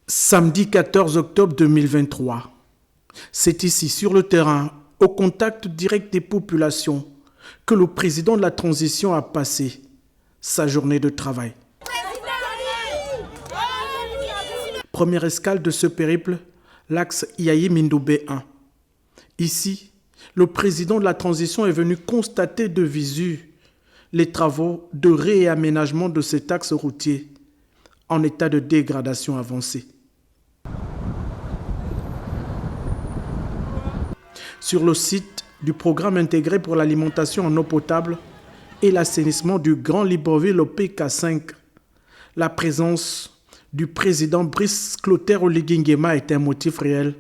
Samedi 14 octobre 2023, c'est ici sur le terrain, au contact direct des populations, que le président de la transition a passé sa journée de travail. Première escale de ce périple, l'axe Yayi-Mindoubé 1. Ici, le président de la transition est venu constater de visu les travaux de réaménagement de cet axe routier en état de dégradation avancée. Sur le site du programme intégré pour l'alimentation en eau potable et l'assainissement du Grand Libreville au PK5, la présence du président Brice Clotaire Oligui Nguema est un motif réel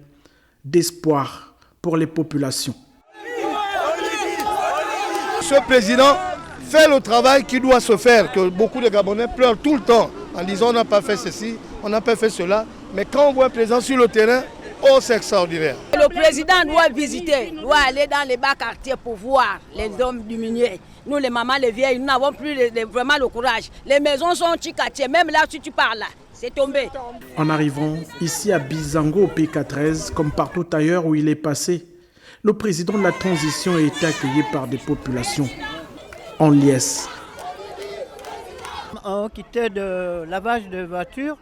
d'espoir pour les populations. Ce président fait le travail qui doit se faire, que beaucoup de Gabonais pleurent tout le temps en disant on n'a pas fait ceci, on n'a pas fait cela. Mais quand on voit un président sur le terrain, oh, c'est extraordinaire. Le président doit visiter, doit aller dans les bas quartiers pour voir les hommes diminuer. Nous, les mamans, les vieilles, nous n'avons plus vraiment le courage. Les maisons sont ticatiées, même là, si tu parles là, c'est tombé. En arrivant ici à Bizango, au PK13, comme partout ailleurs où il est passé, le président de la transition a été accueilli par des populations en liesse. On quittait de lavage de voiture,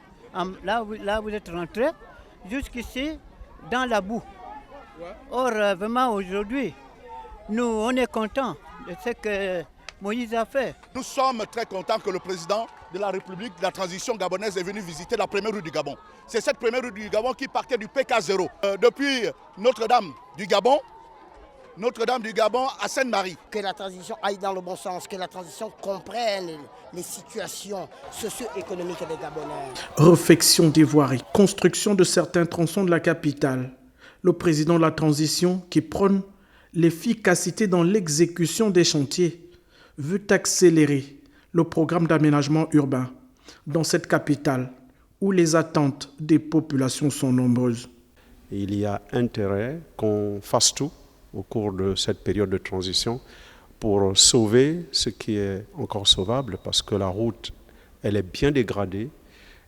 là vous êtes rentré, jusqu'ici, dans la boue. Or, vraiment aujourd'hui, nous, on est contents de ce que Moïse a fait. Nous sommes très contents que le président de la République de la transition gabonaise est venu visiter la première rue du Gabon. C'est cette première rue du Gabon qui partait du PK0. Depuis Notre-Dame du Gabon à Sainte-Marie. Que la transition aille dans le bon sens, que la transition comprenne les situations socio-économiques des Gabonais. Réfection des voiries, construction de certains tronçons de la capitale. Le président de la transition, qui prône l'efficacité dans l'exécution des chantiers, veut accélérer le programme d'aménagement urbain dans cette capitale où les attentes des populations sont nombreuses. Il y a intérêt qu'on fasse tout au cours de cette période de transition pour sauver ce qui est encore sauvable, parce que la route, elle est bien dégradée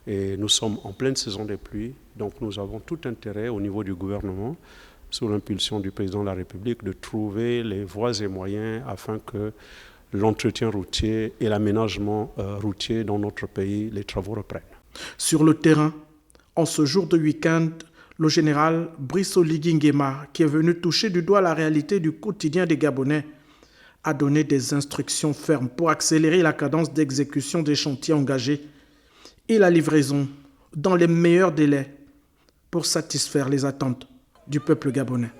et nous sommes en pleine saison des pluies. Donc nous avons tout intérêt au niveau du gouvernement, sous l'impulsion du président de la République, de trouver les voies et moyens afin que l'entretien routier et l'aménagement routier dans notre pays, les travaux reprennent. Sur le terrain, en ce jour de week-end, le général Brice Oligui Nguema, qui est venu toucher du doigt la réalité du quotidien des Gabonais, a donné des instructions fermes pour accélérer la cadence d'exécution des chantiers engagés et la livraison dans les meilleurs délais pour satisfaire les attentes du peuple gabonais.